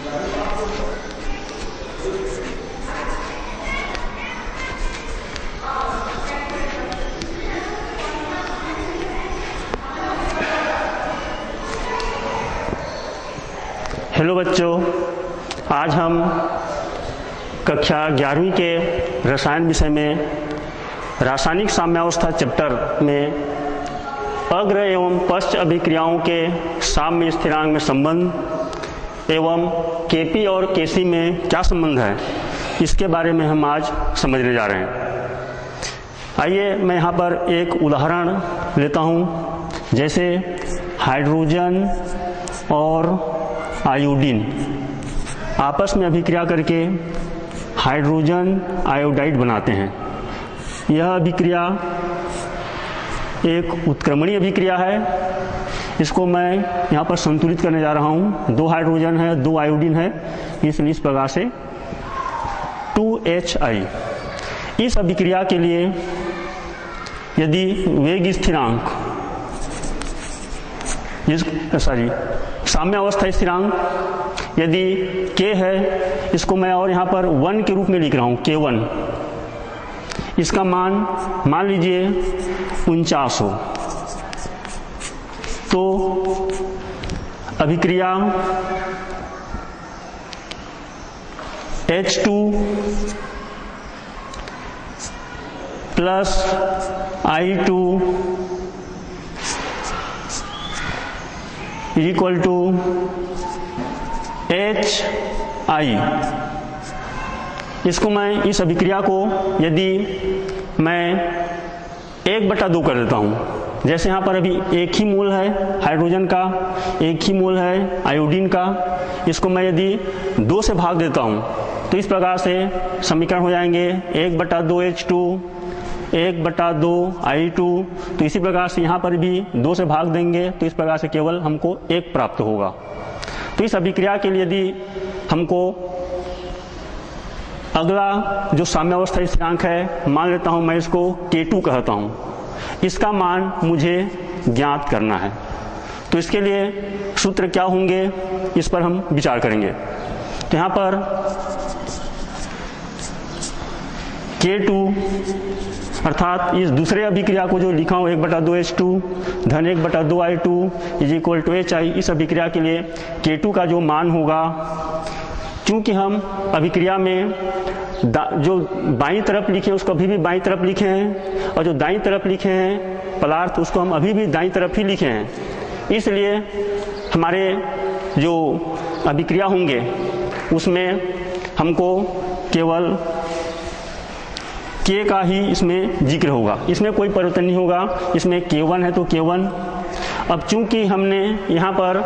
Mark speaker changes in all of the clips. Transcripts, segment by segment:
Speaker 1: Hello बच्चों, आज हम कक्षा 11वीं के रसायन विषय में रासायनिक साम्यावस्था चैप्टर में अग्र एवं पश्च अभिक्रियाओं के साम्य स्थिरांक में संबंध एवं केपी और केसी में क्या संबंध है, इसके बारे में हम आज समझने जा रहे हैं। आइए मैं यहाँ पर एक उदाहरण लेता हूँ, जैसे हाइड्रोजन और आयोडीन आपस में अभिक्रिया करके हाइड्रोजन आयोडाइड बनाते हैं। यह अभिक्रिया एक उत्क्रमणीय अभिक्रिया है। इसको मैं यहाँ पर संतुलित करने जा रहा हूँ। 2 हाइड्रोजन है, 2 आयोडीन है, इसलिए इस प्रकार से 2HI। इस अभिक्रिया के लिए यदि वेग स्थिरांक साम्यावस्था स्थिरांक यदि K है, इसको मैं और यहाँ पर 1 के रूप में लिख रहा हूँ, K1। इसका मान मान लीजिए 49 हो, तो अभिक्रिया H2 plus I2 is equal to HI। इसको मैं इस अभिक्रिया को यदि मैं 1/2 कर देता हूँ, जैसे यहाँ पर अभी एक ही मोल है हाइड्रोजन का, एक ही मोल है आयोडीन का, इसको मैं यदि 2 से भाग देता हूँ तो इस प्रकार से समीकरण हो जाएंगे 1/2 H2, 1/2 I2। तो इसी प्रकार से यहाँ पर भी 2 से भाग देंगे तो इस प्रकार से केवल हमको 1 प्राप्त होगा। तो इस अभिक्रिया के लिए यदि हमको अगला जो साम्यावस्था स्थिरांक है, मान लेता हूँ मैं इसको K2 कहता हूँ, इसका मान मुझे ज्ञात करना है। तो इसके लिए सूत्र क्या होंगे, इस पर हम विचार करेंगे। तो यहाँ पर K2 अर्थात इस दूसरे अभिक्रिया को जो लिखा हूँ 1/2 H2 धन 1/2 I2 is equal to HI। इस अभिक्रिया के लिए K2 का जो मान होगा, क्योंकि हम अभिक्रिया में जो बाईं तरफ लिखे हैं उसको अभी भी बाईं तरफ लिखे हैं, और जो दाईं तरफ लिखे हैं पदार्थ उसको हम अभी भी दाईं तरफ ही लिखे हैं। इसलिए हमारे जो अभिक्रिया होंगे उसमें हमको केवल K का ही इसमें जिक्र होगा, इसमें कोई परिवर्तन नहीं होगा। इसमें K1 है तो K1। अब चूंकि हमने यहाँ पर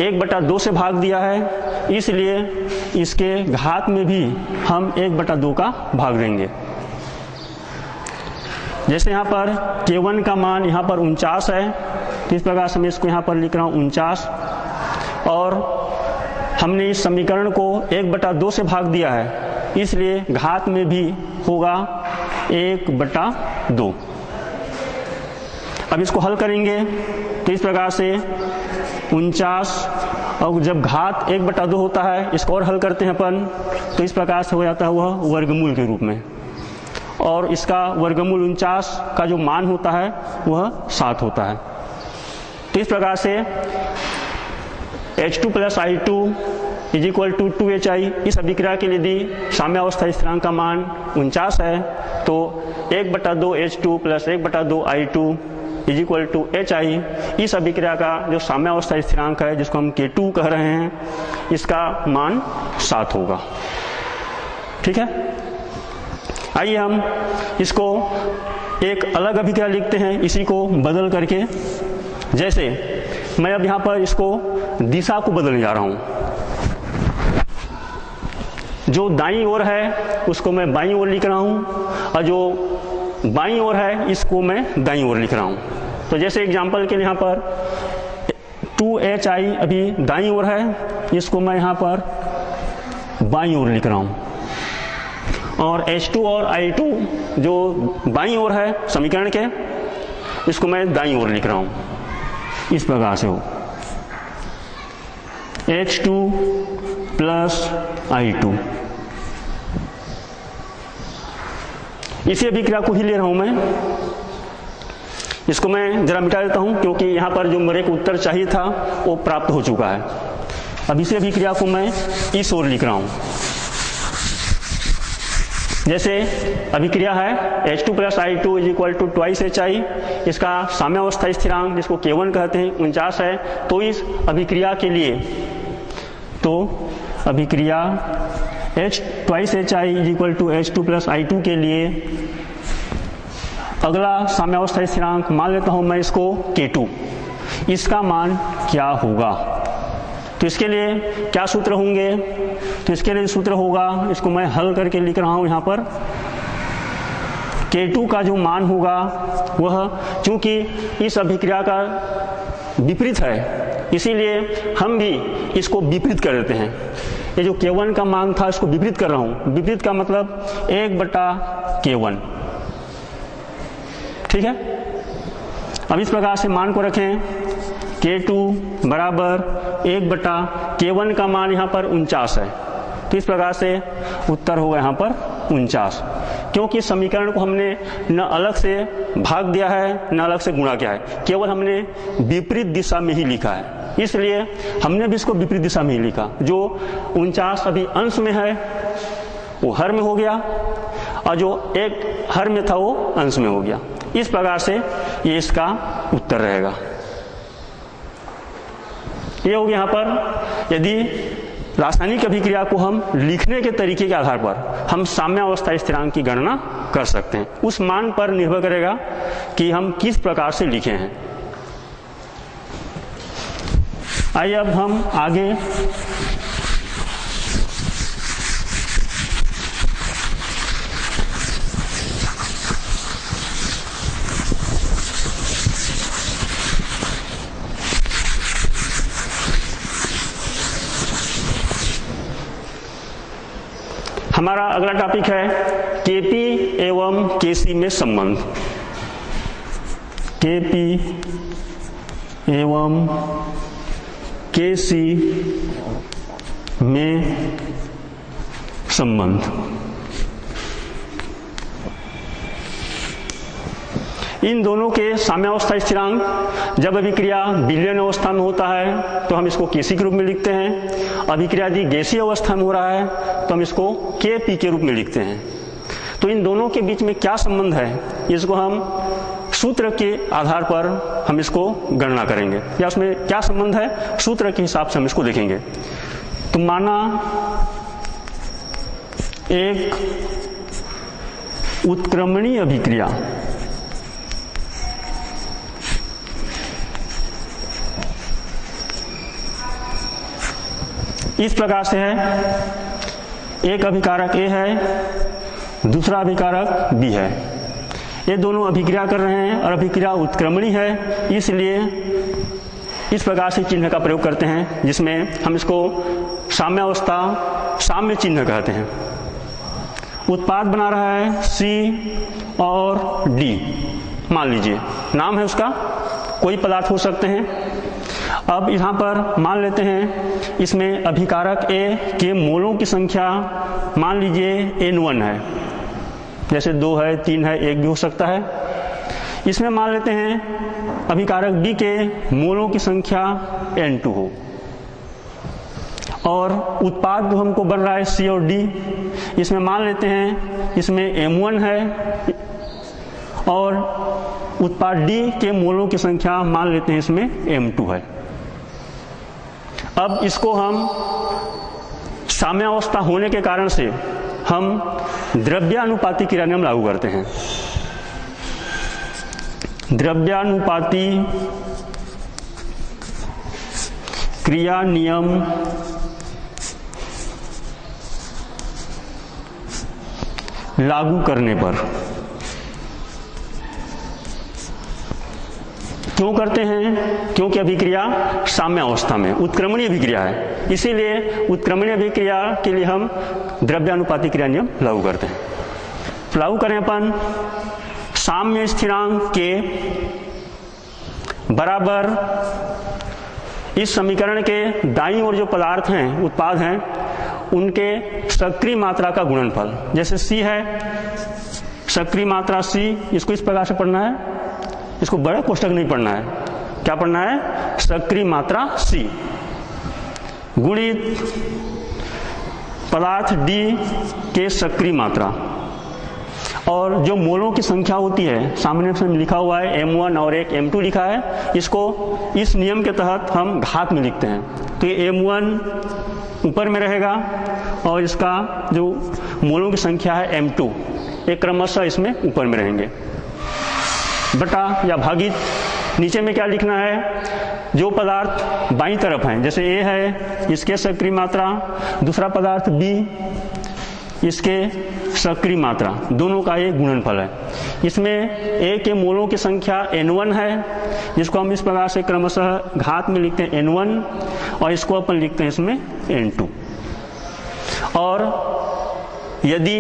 Speaker 1: 1/2 से भाग दिया है, इसलिए इसके घात में भी हम 1/2 का भाग देंगे। जैसे यहाँ पर K1 का मान यहाँ पर 49 है, तो इस प्रकार से मैं इसको यहाँ पर लिख रहा हूँ 49, और हमने इस समीकरण को 1/2 से भाग दिया है, इसलिए घात में भी होगा 1/2। अब इसको हल करेंगे तो इस प्रकार से 49, और जब घात 1/2 होता है, इसको और हल करते हैं अपन, तो इस प्रकार से हो जाता है वह वर्गमूल के रूप में, और इसका वर्गमूल 49 का जो मान होता है वह 7 होता है। तो इस प्रकार से H2 plus I2 is equal to 2HI। इस अभिक्रिया के लिए यदि साम्यावस्था स्थिरांक का मान 49 है, तो 1/2 H2 plus 1/2 I2 is equal to HI। इस अभिक्रिया का जो साम्यावस्था स्थिरांक है, जिसको हम K2 कह रहे हैं, इसका मान 7 होगा। ठीक है, आइए हम इसको एक अलग अभिक्रिया लिखते हैं, इसी को बदल करके। जैसे मैं अब यहाँ पर इसको दिशा को बदलने जा रहा हूँ, जो दाईं ओर है उसको मैं बाईं ओर लिख रहा हूँ, और जो बाईं ओर है इसको मैं दाईं ओर लिख रहा हूँ। तो जैसे एग्जांपल के लिए यहाँ पर 2HI अभी दाईं ओर है, इसको मैं यहाँ पर बाईं ओर लिख रहा हूँ, और H2 और I2 जो बाईं ओर है समीकरण के, इसको मैं दाईं ओर लिख रहा हूँ। इस प्रकार से हो। H2 plus I2। इसी अभिक्रिया को ही ले रहा हूं मैं, इसको मैं जरा मिटा देता हूं क्योंकि यहां पर जो मेरे को उत्तर चाहिए था वो प्राप्त हो चुका है। अब इसी अभिक्रिया को मैं इस ओर लिख रहा हूं। जैसे अभिक्रिया है H2 plus I2 is equal to twice HI, इसका साम्यावस्था स्थिरांक जिसको K1 कहते हैं 49 है। तो इस अभिक्रिया के लिए अभिक्रिया twice HI is equal to H2 plus I2 के लिए अगला साम्यावस्था स्थिरांक मान लेता हूं मैं इसको K2। इसका मान क्या होगा? तो इसके लिए क्या सूत्र होंगे? तो इसके लिए सूत्र होगा, इसको मैं हल करके लिख रहा हूं यहां पर। K2 का जो मान होगा वह, चूंकि इस अभिक्रिया का विपरीत है इसीलिए हम भी इसको विपरीत कर देते हैं। ये जो K1 का मान था इसको विपरीत कर रहा हूं। विपरीत का मतलब 1/K1, ठीक है। अब इस प्रकार से मान को रखें, K2 बराबर 1/K1 का मान यहाँ पर 49 है। तो इस प्रकार से उत्तर होगा यहाँ पर 49, क्योंकि समीकरण को हमने न अलग से भाग दिया है न अलग से गुणा किया है, केवल हमने विपरीत दिशा में ही लिखा है। इसलिए हमने भी इसको विपरीत दिशा में ही लिखा। जो 49 अभी अंश में है वो हर में हो गया और जो एक हर में था वो अंश में हो गया। इस प्रकार से ये इसका उत्तर रहेगा। ये हो गया यहाँ पर। यदि रासायनिक अभिक्रिया को हम लिखने के तरीके के आधार पर हम साम्यावस्था स्थिरांक की गणना कर सकते हैं। उस मान पर निर्भर करेगा कि हम किस प्रकार से लिखे हैं। आइए अब हम आगे हमारा अगला टॉपिक है Kp एवं Kc में संबंध। Kp एवं Kc में संबंध। इन दोनों के साम्यावस्था स्थिरांक जब अभिक्रिया विलयन अवस्था में होता है तो हम इसको Kc के रूप में लिखते हैं। अभिक्रिया यदि गैसीय अवस्था में हो रहा है तो हम इसको Kp के रूप में लिखते हैं। तो इन दोनों के बीच में क्या संबंध है, इसको हम सूत्र के आधार पर हम इसको गणना करेंगे, या उसमें क्या संबंध है सूत्र के हिसाब से हम इसको देखेंगे। तो माना एक उत्क्रमणीय अभिक्रिया इस प्रकार से है, एक अभिकारक A है, दूसरा अभिकारक B है। ये दोनों अभिक्रिया कर रहे हैं और अभिक्रिया उत्क्रमणी है, इसलिए इस प्रकार से चिन्ह का प्रयोग करते हैं जिसमें हम इसको साम्यावस्था साम्य चिन्ह कहते हैं। उत्पाद बना रहा है C और D, मान लीजिए नाम है उसका, कोई पदार्थ हो सकते हैं। अब यहाँ पर मान लेते हैं इसमें अभिकारक A के मोलों की संख्या मान लीजिए N1 है, जैसे 2 है, 3 है, 1 भी हो सकता है। इसमें मान लेते हैं अभिकारक B के मोलों की संख्या N2 हो, और उत्पाद जो हमको बन रहा है C और D, इसमें मान लेते हैं इसमें M1 है और उत्पाद D के मोलों की संख्या मान लेते हैं इसमें M2 है। अब इसको हम साम्यावस्था होने के कारण से हम द्रव्यानुपाती क्रिया नियम लागू करते हैं। द्रव्यानुपाती क्रिया नियम लागू करने पर क्यों करते हैं? क्योंकि अभिक्रिया साम्य अवस्था में उत्क्रमणीय अभिक्रिया है, इसीलिए उत्क्रमणीय अभिक्रिया के लिए हम द्रव्यानुपाती क्रिया नियम लागू करते हैं। तो लागू करें अपन साम्य स्थिरांक के बराबर इस समीकरण के दाईं ओर जो पदार्थ हैं, उत्पाद हैं, उनके सक्रिय मात्रा का गुणनफल, जैसे C है, सक्रिय मात्रा C, इसको इस प्रकार से पढ़ना है, इसको बड़ा कोष्ठक नहीं पढ़ना है, क्या पढ़ना है, सक्रिय मात्रा C गुणित पदार्थ D के सक्रिय मात्रा, और जो मोलों की संख्या होती है, सामान्य रूप में लिखा हुआ है M1 और एक M2 लिखा है, इसको इस नियम के तहत हम घात में लिखते हैं। तो ये M1 ऊपर में रहेगा और इसका जो मोलों की संख्या है M2, एक क्रमशः इसमें ऊपर में रहेंगे, बटा या भागित नीचे में क्या लिखना है, जो पदार्थ बाईं तरफ हैं, जैसे A है, इसके सक्रिय मात्रा, दूसरा पदार्थ B, इसके सक्रिय मात्रा, दोनों का ये गुणनफल है। इसमें A के मोलों की संख्या N1 है, जिसको हम इस प्रकार से क्रमशः घात में लिखते हैं N1, और इसको अपन लिखते हैं इसमें N2। और यदि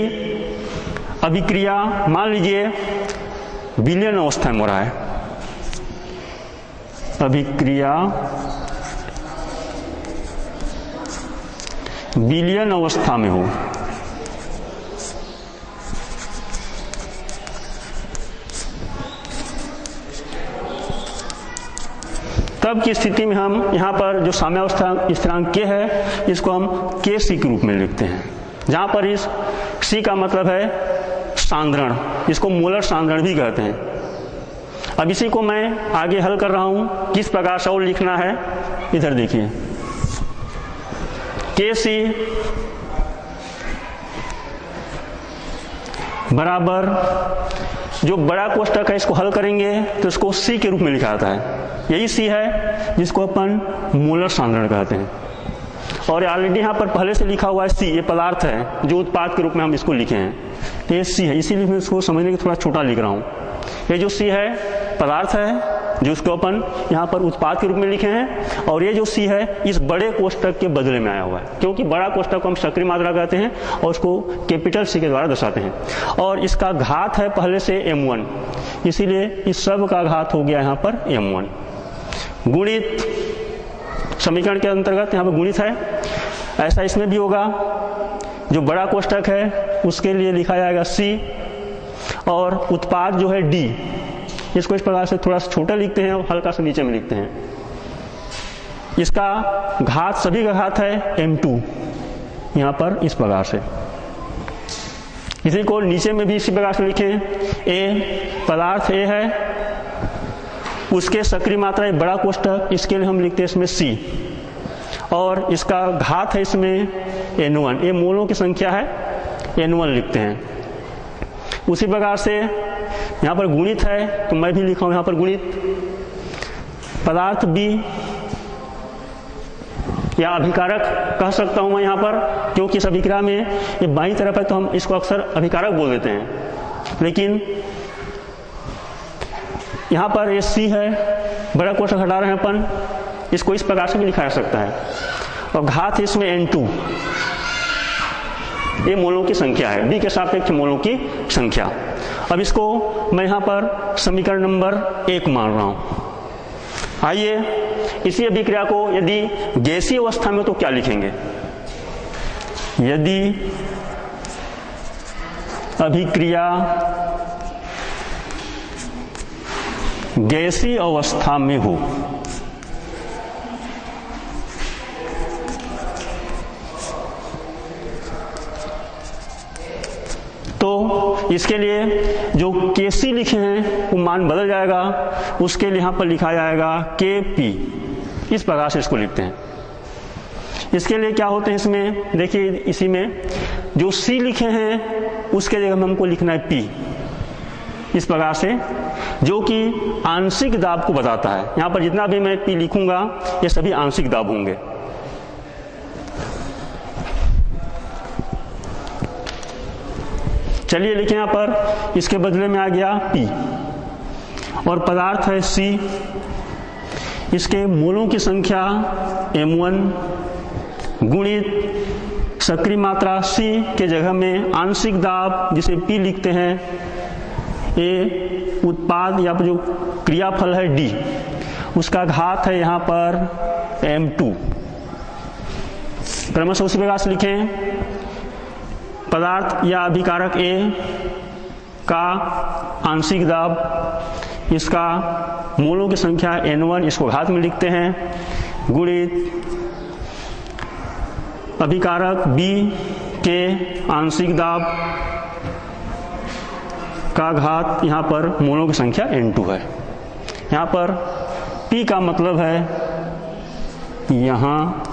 Speaker 1: अभिक्रिया मान लीजिए विलयन अवस्था में हो रहा है, अभिक्रिया विलयन अवस्था में हो, तब की स्थिति में हम यहाँ पर जो साम्यावस्था स्थिरांक K है, इसको हम Kc के रूप में लिखते हैं, जहां पर इस C का मतलब है सांद्रण, इसको मोलर सांद्रण भी कहते हैं। अब इसी को मैं आगे हल कर रहा हूं, किस प्रकार से और लिखना है, इधर देखिए, Kc बराबर, जो बड़ा कोष्ठक है इसको हल करेंगे तो इसको C के रूप में लिखा जाता है, यही C है जिसको अपन मोलर सांद्रण कहते हैं। और ऑलरेडी यहाँ पर पहले से लिखा हुआ है C, ये पदार्थ है जो उत्पाद के रूप में हम इसको लिखे हैं, तो ये C है, इसीलिए मैं इसको समझने के थोड़ा छोटा लिख रहा हूँ। ये जो C है पदार्थ है जो उसको अपन यहाँ पर उत्पाद के रूप में लिखे हैं, और ये जो C है इस बड़े कोष्ठक के बदले में आया हुआ है, क्योंकि बड़ा कोष्ठक को हम सक्रिय मात्रा कहते हैं और उसको कैपिटल C के द्वारा दर्शाते हैं, और इसका घात है पहले से M1, इसीलिए इस सब का घात हो गया यहाँ पर M1 गुणित, समीकरण के अंतर्गत यहाँ पर गुणित है, ऐसा इसमें भी होगा, जो बड़ा कोष्ठक है उसके लिए लिखा जाएगा C, और उत्पाद जो है D, इसको इस प्रकार से थोड़ा सा छोटा लिखते हैं और हल्का सा नीचे में लिखते हैं, इसका घात, सभी का घात है M2 यहाँ पर इस प्रकार से। इसी को नीचे में भी इसी प्रकार से लिखें, A पदार्थ A है, उसके सक्रिय मात्रा एक बड़ा कोष्ठक, इसके लिए हम लिखते हैं इसमें C, और इसका घात है इसमें N1, ये मोलों की संख्या है N1 लिखते हैं। उसी प्रकार से यहाँ पर गुणित है, तो मैं भी लिखा हूं यहाँ पर गुणित, पदार्थ B, या अभिकारक कह सकता हूं मैं यहाँ पर, क्योंकि इस अभिक्रिया में ये बाईं तरफ है तो हम इसको अक्सर अभिकारक बोल देते हैं, लेकिन यहाँ पर ये C है, बड़ा कोष्ठक हटा रहे हैं अपन, इसको इस प्रकार से भी लिखा जा सकता है, और घात इसमें N2, ये मोलों की संख्या है, B के सापेक्ष मोलों की संख्या। अब इसको मैं यहाँ पर समीकरण नंबर 1 मान रहा हूं। आइए इसी अभिक्रिया को यदि गैसीय अवस्था में तो क्या लिखेंगे, यदि अभिक्रिया गैसीय अवस्था में हो, तो इसके लिए जो Kc लिखे हैं वो मान बदल जाएगा, उसके लिए यहां पर लिखा जाएगा Kp, इस प्रकार से इसको लिखते हैं। इसके लिए क्या होते हैं, इसमें देखिए, इसी में जो C लिखे हैं उसके जगह में हमको लिखना है P, इस प्रकार से, जो कि आंशिक दाब को बताता है। यहां पर जितना भी मैं P लिखूंगा ये सभी आंशिक दाब होंगे। चलिए लिखें, यहाँ पर इसके बदले में आ गया P, और पदार्थ है C, इसके मोलों की संख्या M1 गुणित सक्रिय मात्रा C के जगह में आंशिक दाब जिसे P लिखते हैं, ये उत्पाद या जो क्रियाफल है D, उसका घात है यहाँ पर M2। क्रमशः उसी प्रकार से लिखें, पदार्थ या अभिकारक A का आंशिक दाब, इसका मोलों की संख्या N1, इसको घात में लिखते हैं, गुणित अभिकारक B के आंशिक दाब का घात, यहाँ पर मोलों की संख्या N2 है। यहाँ पर P का मतलब है, यहाँ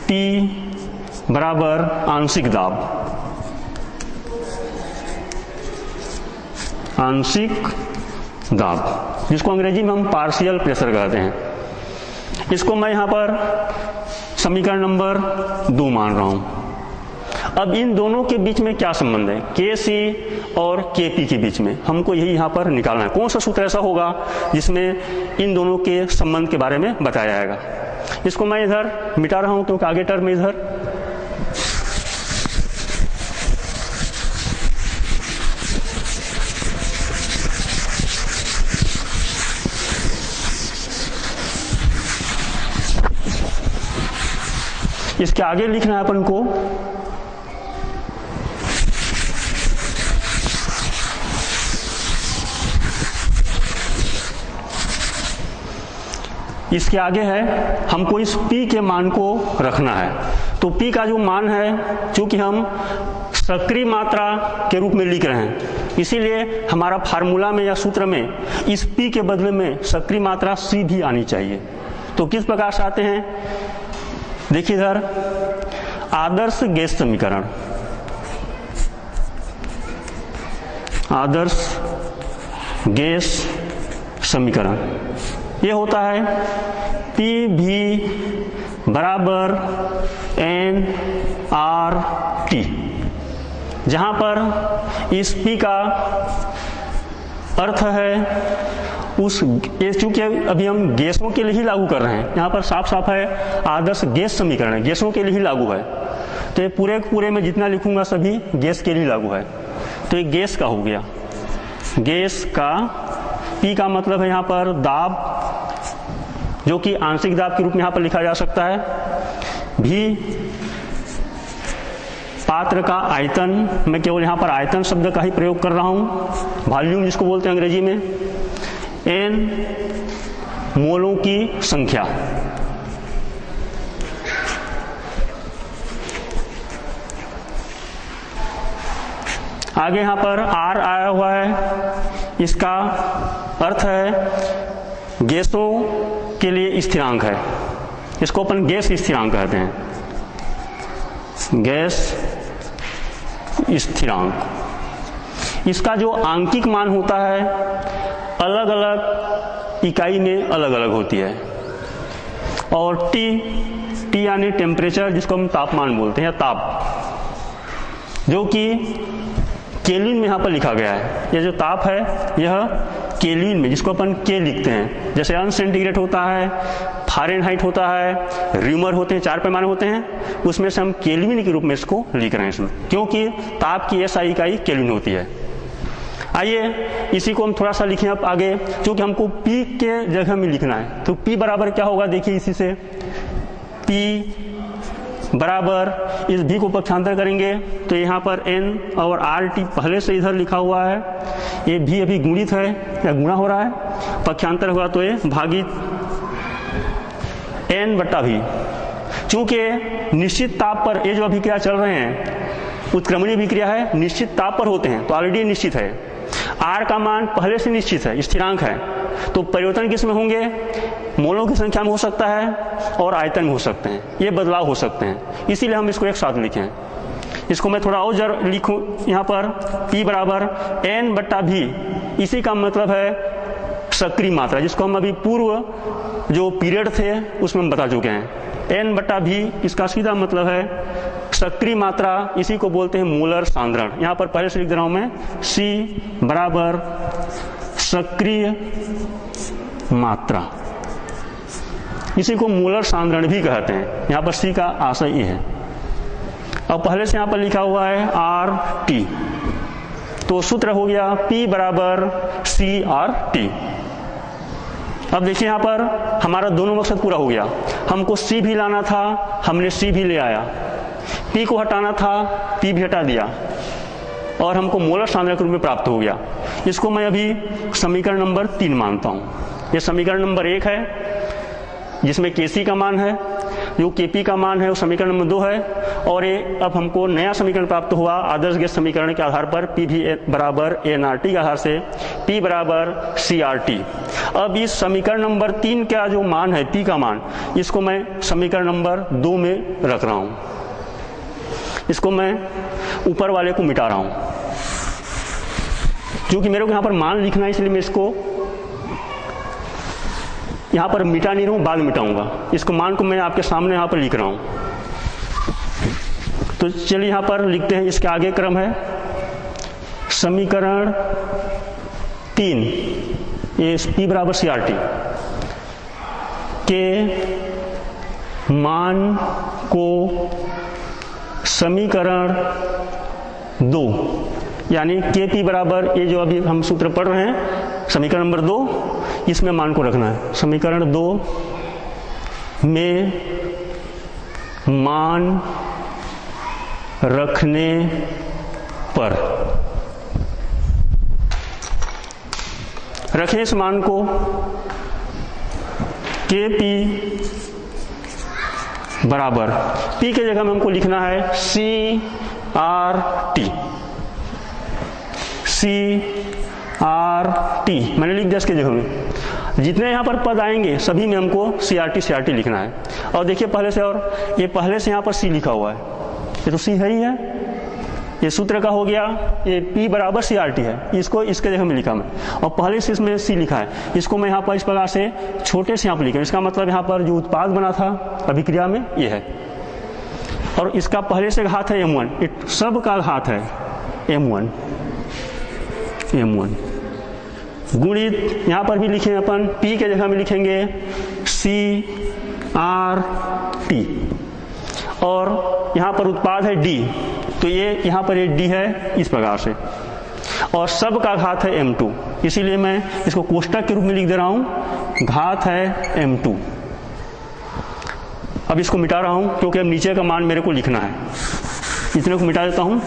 Speaker 1: P बराबर आंशिक दाब, आंशिक दाब जिसको अंग्रेजी में हम पार्शियल प्रेशर कहते हैं। इसको मैं यहाँ पर समीकरण नंबर 2 मान रहा हूं। अब इन दोनों के बीच में क्या संबंध है, Kc और Kp के बीच में, हमको यही यहाँ पर निकालना है। कौन सा सूत्र ऐसा होगा जिसमें इन दोनों के संबंध के बारे में बताया जाएगा। इसको मैं इधर मिटा रहा हूं क्योंकि आगे टर्म में इधर इसके आगे लिखना है अपन को इसके आगे है, हमको इस P के मान को रखना है। तो P का जो मान है, चूंकि हम सक्रिय मात्रा के रूप में लिख रहे हैं, इसीलिए हमारा फार्मूला में या सूत्र में इस P के बदले में सक्रिय मात्रा C भी आनी चाहिए। तो किस प्रकार से आते हैं, देखिए इधर आदर्श गैस समीकरण, आदर्श गैस समीकरण ये होता है पी भी बराबर एन आर टी, जहां पर इस P का अर्थ है उस, चूंकि अभी हम गैसों के लिए ही लागू कर रहे हैं, यहाँ पर साफ साफ है आदर्श गैस समीकरण है, गैसों के लिए ही लागू है। तो ये पूरे में जितना लिखूंगा सभी गैस के लिए लागू है। तो ये गैस का हो गया, गैस का P का मतलब है यहाँ पर दाब, जो कि आंशिक दाब के रूप में यहाँ पर लिखा जा सकता है। भी पात्र का आयतन, मैं केवल यहाँ पर आयतन शब्द का ही प्रयोग कर रहा हूँ, वॉल्यूम जिसको बोलते हैं अंग्रेजी में। n मोलों की संख्या, आगे यहाँ पर R आया हुआ है, इसका अर्थ है गैसों के लिए स्थिरांक है, इसको अपन गैस स्थिरांक कहते हैं, गैस स्थिरांक। इसका जो आंकिक मान होता है अलग अलग इकाई में अलग अलग होती है। और T यानी टेम्परेचर, जिसको हम तापमान बोलते हैं या ताप, जो कि केल्विन में यहाँ पर लिखा गया है। यह जो ताप है यह केल्विन में, जिसको अपन के लिखते हैं, जैसे अंश सेंटीग्रेड होता है, फारेनहाइट होता है, र्यूमर होते हैं, 4 पैमाने होते हैं, उसमें से हम केल्विन के रूप में इसको लिख रहे हैं इसमें, क्योंकि ताप की ऐसा इकाई केल्विन होती है। आइए इसी को हम थोड़ा सा लिखें अब आगे, क्योंकि हमको P के जगह में लिखना है। तो P बराबर क्या होगा, देखिए इसी से P बराबर इस V को पक्षांतर करेंगे तो यहाँ पर N और RT पहले से इधर लिखा हुआ है, ये V अभी गुणित है या गुणा हो रहा है, पक्षांतर हुआ तो ये भागित N बट्टा V। चूंकि निश्चित ताप पर ये जो अभिक्रिया चल रहे हैं, उत्क्रमणीय अभिक्रिया है, निश्चित ताप पर होते हैं तो ऑलरेडी निश्चित है। R का मान पहले से निश्चित है, स्थिरांक है, तो परिवर्तन किस में होंगे, मोलों की संख्या में हो सकता है और आयतन में हो सकते हैं, ये बदलाव हो सकते हैं, इसीलिए हम इसको एक साथ लिखें। इसको मैं थोड़ा और जर लिखूं, यहाँ पर P बराबर N बट्टा V, इसी का मतलब है सक्रिय मात्रा, जिसको हम अभी पूर्व जो पीरियड थे उसमें हम बता चुके हैं। N बट्टा V इसका सीधा मतलब है सक्रिय मात्रा, इसी को बोलते हैं मोलर सांद्रण। यहाँ पर पहले से लिख दे रहा हूं मैं, C बराबर सक्रिय मात्रा, इसी को मोलर सांद्रण भी कहते हैं। यहाँ पर C का आशय ये है। अब पहले से यहाँ पर लिखा हुआ है RT, तो सूत्र हो गया P बराबर CRT। अब देखिए यहाँ पर हमारा दोनों मकसद पूरा हो गया। हमको सी भी लाना था, हमने सी भी ले आया। पी को हटाना था, पी भी हटा दिया और हमको मोलर सांद्रता के रूप में प्राप्त हो गया। इसको मैं अभी समीकरण नंबर 3 मानता हूँ। ये समीकरण नंबर 1 है जिसमें Kc का मान है, जो Kp का मान है वो समीकरण नंबर 2 है। और ये अब हमको नया समीकरण प्राप्त हुआ आदर्श गैस समीकरण के आधार पर, P भी बराबर nRT के आधार से P बराबर CRT। अब इस समीकरण नंबर 3 का जो मान है P का मान, इसको मैं समीकरण नंबर 2 में रख रहा हूँ। इसको मैं ऊपर वाले को मिटा रहा हूँ क्योंकि मेरे को यहाँ पर मान लिखना है, इसलिए मैं इसको यहाँ पर मिटा नहीं रहा हूँ, बाद में मिटाऊंगा। इसको मान को मैं आपके सामने यहाँ पर लिख रहा हूँ। तो चलिए यहाँ पर लिखते हैं। इसके आगे क्रम है समीकरण 3, ये P बराबर CRT के मान को समीकरण 2 यानी Kp बराबर, ये जो अभी हम सूत्र पढ़ रहे हैं समीकरण नंबर 2, इसमें मान को रखना है। समीकरण 2 में मान रखने पर रखें इस मान को Kp बराबर, P के जगह में हमको लिखना है CRT। मैंने लिख दिया इसके जगह में। जितने यहाँ पर पद आएंगे सभी में हमको CRT लिखना है। और देखिए पहले से, और ये पहले से यहाँ पर C लिखा हुआ है, ये तो C है ही है, ये सूत्र का हो गया। ये P बराबर CRT है, इसको इसके जगह में लिखा मैं, और पहले से इसमें C लिखा है। इसको मैं यहाँ पर इस प्रकार से छोटे से यहाँ पर लिखा। इसका मतलब यहाँ पर जो उत्पाद बना था अभिक्रिया में ये है, और इसका पहले से घात है M1, सब का घात है M1 गुणित, यहाँ पर भी लिखें अपन P के जगह में लिखेंगे CRT, और यहाँ पर उत्पाद है D, तो ये यहाँ पर ये D है इस प्रकार से, और सब का घात है M2, इसीलिए मैं इसको कोष्टक के रूप में लिख दे रहा हूँ, घात है M2। अब इसको मिटा रहा हूँ क्योंकि अब नीचे का मान मेरे को लिखना है। इतने को मिटा देता हूँ।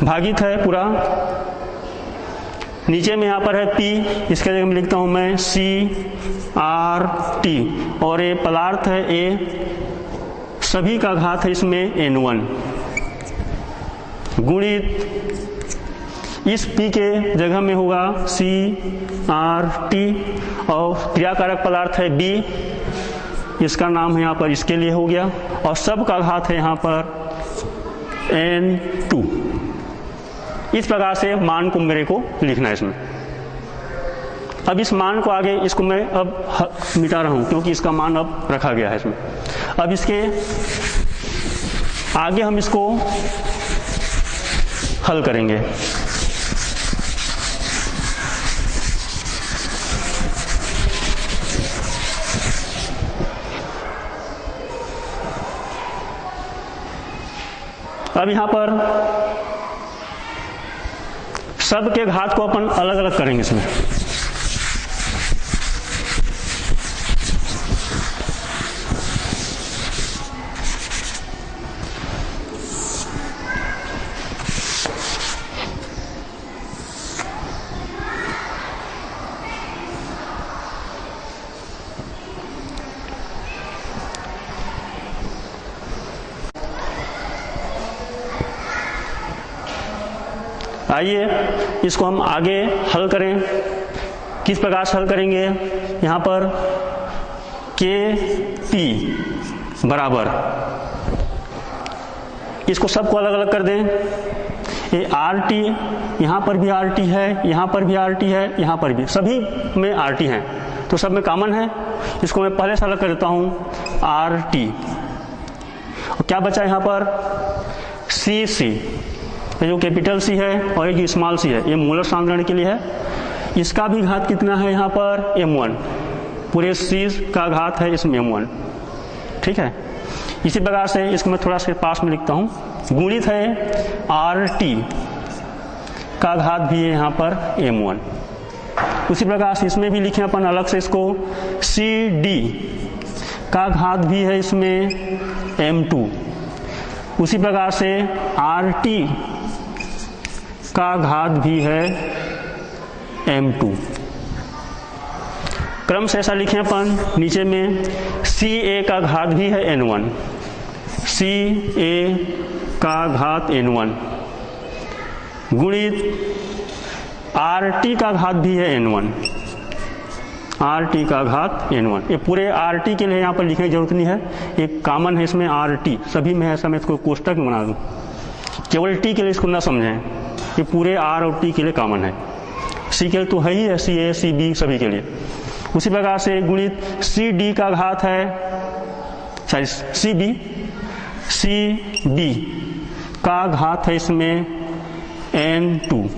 Speaker 1: भागित है पूरा, नीचे में यहाँ पर है P, इसके जगह में लिखता हूँ मैं CRT, और ये पदार्थ है A, सभी का घात है इसमें N1 गुणित इस P के जगह में होगा CRT, और क्रियाकारक पदार्थ है B, इसका नाम है यहाँ पर इसके लिए हो गया, और सब का घात है यहाँ पर N2। इस प्रकार से मान को मेरे को लिखना है इसमें। अब इस मान को आगे, इसको मैं अब मिटा रहा हूं क्योंकि इसका मान अब रखा गया है इसमें। अब इसके आगे हम इसको हल करेंगे। अब यहां पर सब के घात को अपन अलग अलग करेंगे इसमें। आइए इसको हम आगे हल करें। किस प्रकार से हल करेंगे? यहाँ पर Kp बराबर, इसको सबको अलग अलग कर दें। ये RT, यहाँ पर भी RT है, यहाँ पर भी RT है, यहाँ पर भी, सभी में RT हैं, तो सब में कॉमन है। इसको मैं पहले से अलग कर देता हूँ RT। और क्या बचा यहाँ पर? CC, ये जो कैपिटल C है और ये जो स्मॉल c है, ये मोलर सांद्रण के लिए है। इसका भी घात कितना है यहाँ पर? M1, पूरे C का घात है इसमें M1, ठीक है। इसी प्रकार से इसको मैं थोड़ा सा पास में लिखता हूँ, गुणित है RT, का घात भी है यहाँ पर m1। उसी प्रकार से इसमें भी लिखें अपन अलग से इसको, CD का घात भी है इसमें m2। उसी प्रकार से RT का घात भी है m2। क्रम से ऐसा लिखें अपन नीचे में, CA का घात भी है n1, CA का घात n1 गुणित RT का घात भी है n1, RT का घात n1। ये पूरे RT के लिए यहाँ पर लिखने की जरूरत नहीं है, एक कॉमन है इसमें RT, सभी में ऐसा मैं इसको कोष्टक में बना दूँ, केवल T के लिए इसको ना समझें, ये पूरे R और T के लिए कॉमन है, C के लिए तो है ही है, CA CB सभी के लिए। उसी प्रकार से गुणित CD का घात है, सॉरी CB का घात है इसमें n2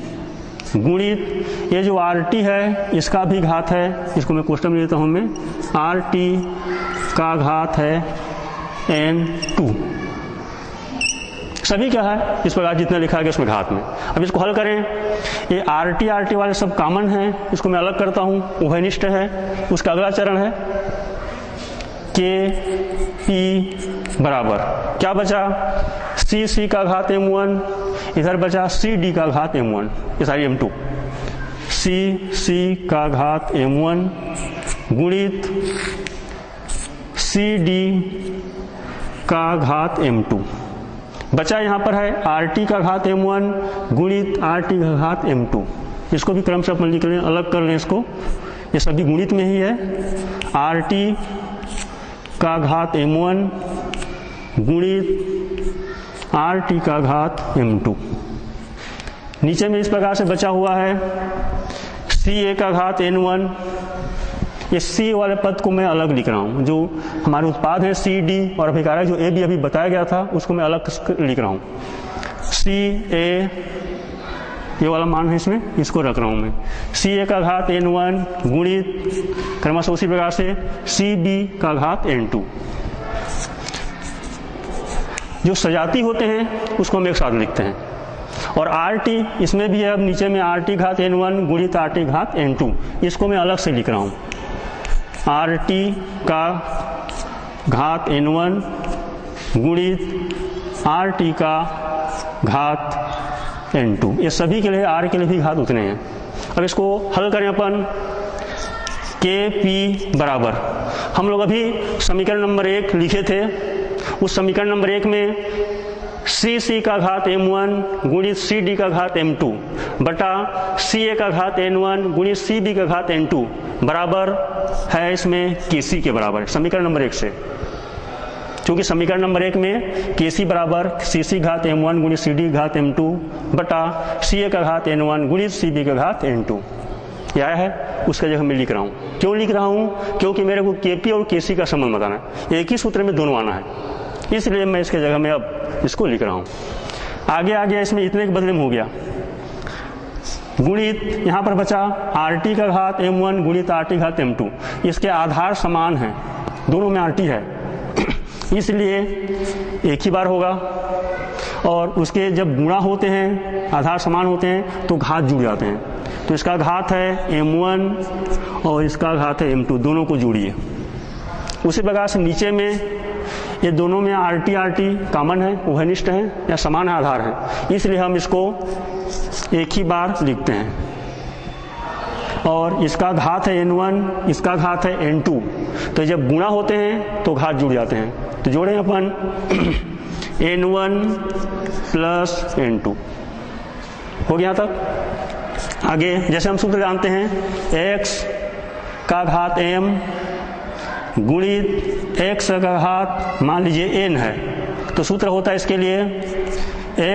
Speaker 1: गुणित ये जो RT है इसका भी घात है, इसको मैं कोष्टक में लेता हूं मैं, RT का घात है n2। सभी क्या है इस प्रकार जितना लिखा गया उसमें घात में। अब इसको हल करें, ये RT वाले सब कॉमन हैं, इसको मैं अलग करता हूं, उभयनिष्ठ है। उसका अगला चरण है KP बराबर क्या बचा, CC का घात m1, इधर बचा CD का घात m1, ये सारी m2, CC का घात m1 गुणित CD का घात m2। बचा यहाँ पर है RT का घात m1 गुणित RT का घात m2। इसको भी क्रम से अपन लिख लें, अलग कर लें इसको, ये सभी गुणित में ही है, RT का घात m1 गुणित RT का घात m2। नीचे में इस प्रकार से बचा हुआ है CA का घात n1, ये C वाले पद को मैं अलग लिख रहा हूँ, जो हमारे उत्पाद है CD और अभिकारक जो A भी अभी बताया गया था उसको मैं अलग लिख रहा हूँ, CA ये वाला मान है इसमें, इसको रख रहा हूँ मैं, CA का घात n1 गुणित क्रमशः उसी प्रकार से CB का घात n2। जो सजाती होते हैं उसको हम एक साथ लिखते हैं, और RT इसमें भी है, अब नीचे में RT घात n1 गुणित RT घात n2, इसको मैं अलग से लिख रहा हूँ, RT का घात n1 गुणित RT का घात n2। ये सभी के लिए R के लिए भी घात उतने हैं। अब इसको हल करें अपन, KP बराबर, हम लोग अभी समीकरण नंबर 1 लिखे थे, उस समीकरण नंबर 1 में CC का घात m1 गुणित CD का घात m2 बटा CA का घात n1 गुणित CB का घात n2 बराबर है इसमें KC के बराबर, समीकरण नंबर 1 से, क्योंकि समीकरण नंबर 1 में KC बराबर CC घात m1 गुणित CD घात m2 बटा CA का घात n1 गुणित CB का घात n2 यह आया है, उसका जगह मैं लिख रहा हूँ। क्यों लिख रहा हूँ, क्योंकि मेरे को KP और KC का संबंध बताना है, एक ही सूत्र में दोनों आना है, इसलिए मैं इसके जगह में अब इसको लिख रहा हूँ। आगे आ गया, इसमें इतने के बदले में हो गया, गुणित यहाँ पर बचा RT का घात m1 गुणित RT घात m2, इसके आधार समान हैं, दोनों में RT है, इसलिए एक ही बार होगा, और उसके जब गुणा होते हैं, आधार समान होते हैं तो घात जुड़ जाते हैं, तो इसका घात है m1 और इसका घात है m2, दोनों को जोड़िए। उसी प्रकार से नीचे में ये दोनों में RT कॉमन है, उभयनिष्ठ हैं या समान आधार है, इसलिए हम इसको एक ही बार लिखते हैं, और इसका घात है n1, इसका घात है n2, तो जब गुणा होते हैं तो घात जुड़ जाते हैं, तो जोड़ें अपन n1 प्लस n2, हो गया तक। आगे जैसे हम सूत्र जानते हैं, x का घात m गुणित x का घात मान लीजिए n है, तो सूत्र होता है इसके लिए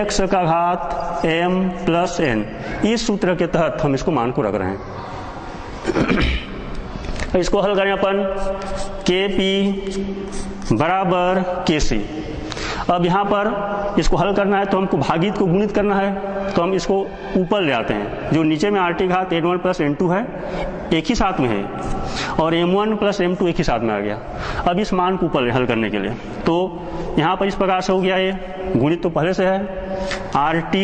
Speaker 1: x का घात m प्लस n। इस सूत्र के तहत हम इसको मान को रख रहे हैं। इसको हल करें अपन, KP बराबर KC। अब यहाँ पर इसको हल करना है तो हमको भागित को गुणित करना है, तो हम इसको ऊपर ले आते हैं, जो नीचे में RT घात n1 प्लस n2 है एक ही साथ में है, और m1 प्लस m2 एक ही साथ में आ गया। अब इस मान को ऊपर हल करने के लिए, तो यहाँ पर इस प्रकार से हो गया, ये गुणित तो पहले से है, RT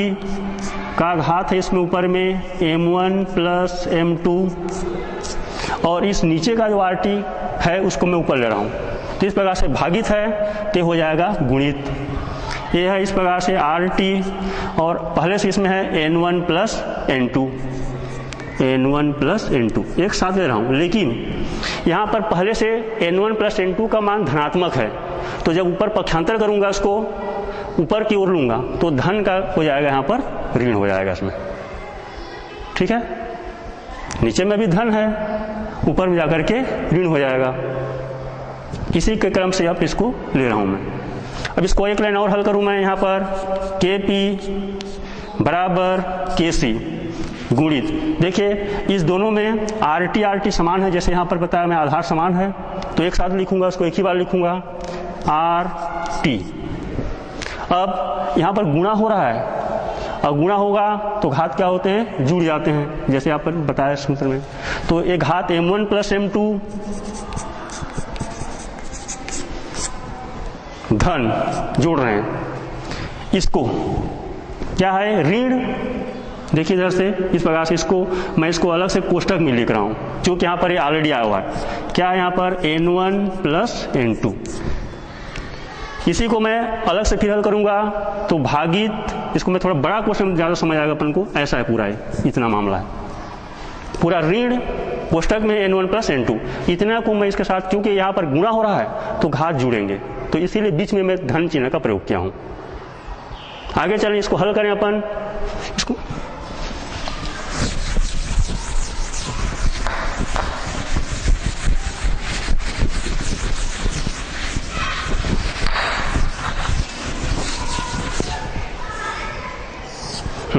Speaker 1: का घात है इसमें ऊपर में m1 प्लस m2, और इस नीचे का जो RT है उसको मैं ऊपर ले रहा हूँ, तो इस प्रकार से भागित है तो हो जाएगा गुणित। ये है इस प्रकार से RT, और पहले से इसमें है N1 plus N2, N1 plus N2 एक साथ ले रहा हूँ, लेकिन यहाँ पर पहले से N1 प्लस N2 का मान धनात्मक है, तो जब ऊपर पक्षांतर करूँगा इसको ऊपर की ओर लूँगा तो धन का हो जाएगा, यहाँ पर ऋण हो जाएगा इसमें। ठीक है, नीचे में भी धन है, ऊपर में जाकर के ऋण हो जाएगा। इसी के क्रम से अब इसको ले रहा हूँ मैं। अब इसको एक लाइन और हल करूँ मैं, यहाँ पर KP बराबर KC गुणित, देखिए इस दोनों में RT समान है, जैसे यहाँ पर बताया मैं आधार समान है, तो एक साथ लिखूंगा, उसको एक ही बार लिखूंगा RT। अब यहाँ पर गुणा हो रहा है, और गुणा होगा तो घात क्या होते हैं, जुड़ जाते हैं, जैसे यहाँ पर बताया सूत्र में। तो एक घात M1 प्लस M2 धन जोड़ रहे हैं, इसको क्या है ऋण। देखिए इधर से इस प्रकार से इसको मैं इसको अलग से कोष्टक में लिख रहा हूं, क्योंकि यहाँ पर ये ऑलरेडी आया हुआ है। क्या है यहाँ पर N1 प्लस N2, इसी को मैं अलग से फिर हल करूंगा तो भागित, इसको मैं थोड़ा बड़ा क्वेश्चन ज्यादा समझ आएगा अपन को, ऐसा है पूरा है, इतना मामला है पूरा ऋण कोष्टक में N1 प्लस N2, इतना को मैं इसके साथ, क्योंकि यहाँ पर गुणा हो रहा है तो घात जुड़ेंगे, तो इसीलिए बीच में मैं धन चिन्ह का प्रयोग किया हूं। आगे चलें, इसको हल करें अपन, इसको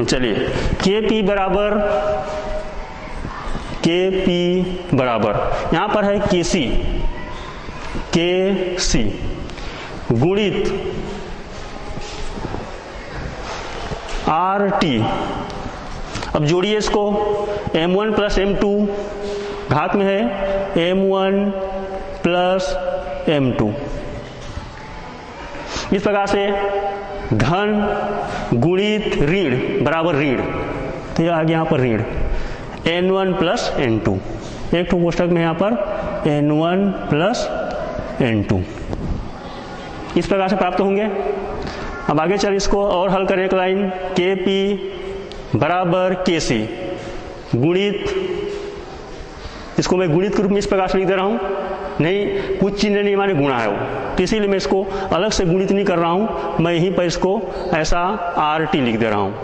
Speaker 1: चलिए KP बराबर यहां पर है KC गुणित RT। अब जोड़िए इसको, M1 प्लस M2 घात में है M1 प्लस M2, इस प्रकार से धन गुणित ऋण बराबर ऋण, तो ये आ गया यहाँ पर ऋण N1 प्लस N2, एक ठो कोष्टक में यहाँ पर N1 प्लस N2, इस प्रकार से प्राप्त होंगे। अब आगे चल इसको और हल करें, एक लाइन KP बराबर KC गुणित, इसको मैं गुणित के रूप में इस प्रकार से लिख दे रहा हूँ, नहीं कुछ चिन्ह नहीं माने गुणा है वो, तो इसीलिए मैं इसको अलग से गुणित नहीं कर रहा हूँ, मैं यहीं पर इसको ऐसा RT लिख दे रहा हूँ,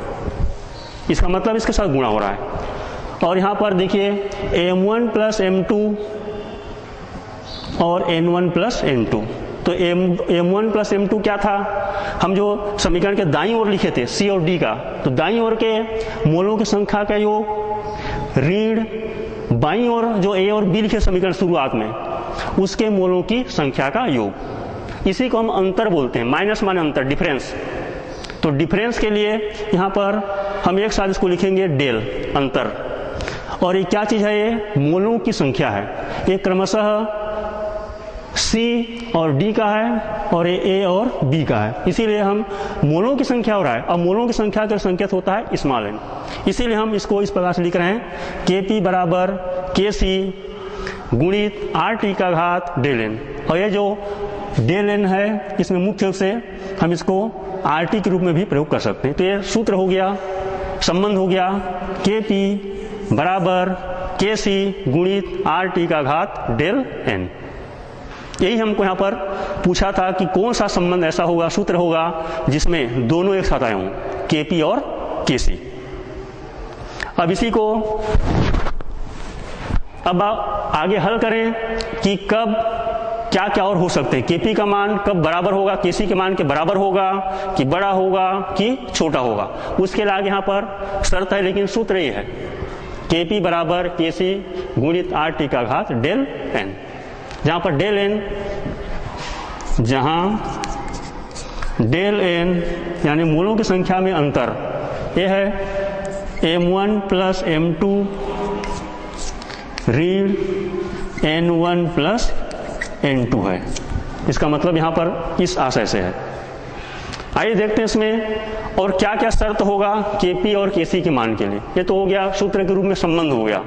Speaker 1: इसका मतलब इसके साथ गुणा हो रहा है। और यहाँ पर देखिए M1 प्लस M2 और N1 प्लस N2, तो M1 प्लस M2 क्या था, हम जो समीकरण के दाईं ओर लिखे थे C और D का, तो दाईं ओर के मोलों की संख्या का योग ऋण बाईं ओर जो A और B लिखे समीकरण शुरुआत में उसके मोलों की संख्या का योग, इसी को हम अंतर बोलते हैं, माइनस माने अंतर, डिफरेंस। तो डिफरेंस के लिए यहाँ पर हम एक साथ इसको लिखेंगे डेल, अंतर। और ये क्या चीज है, ये मोलों की संख्या है, ये क्रमशः C और D का है और ये A और B का है, इसीलिए हम मोलों की संख्या हो रहा है। अब मोलों की संख्या का संकेत होता है स्मॉल n, इसीलिए हम इसको इस प्रकार से लिख रहे हैं KP बराबर KC गुणित RT का घात डेल n। और ये जो डेल n है इसमें मुख्य रूप से हम इसको RT के रूप में भी प्रयोग कर सकते हैं। तो ये सूत्र हो गया, संबंध हो गया KP बराबर KC गुणित RT का घात डेल n। यही हमको यहाँ पर पूछा था कि कौन सा संबंध ऐसा होगा, सूत्र होगा जिसमें दोनों एक साथ आए हों, KP और KC। अब इसी को अब आगे हल करें कि कब क्या क्या और हो सकते हैं, KP का मान कब बराबर होगा, KC के मान के बराबर होगा कि बड़ा होगा कि छोटा होगा, उसके लिए आगे यहाँ पर शर्त है, लेकिन सूत्र ये है KP बराबर KC गुणित RT का घात डेल n, जहां पर डेल n यानी मूलों की संख्या में अंतर, यह है M1 प्लस M2 ऋण N1 प्लस N2 है। इसका मतलब यहां पर इस आशय से है। आइए देखते हैं इसमें और क्या क्या शर्त होगा Kp और Kc के मान के लिए। ये तो हो गया सूत्र के रूप में संबंध हो गया।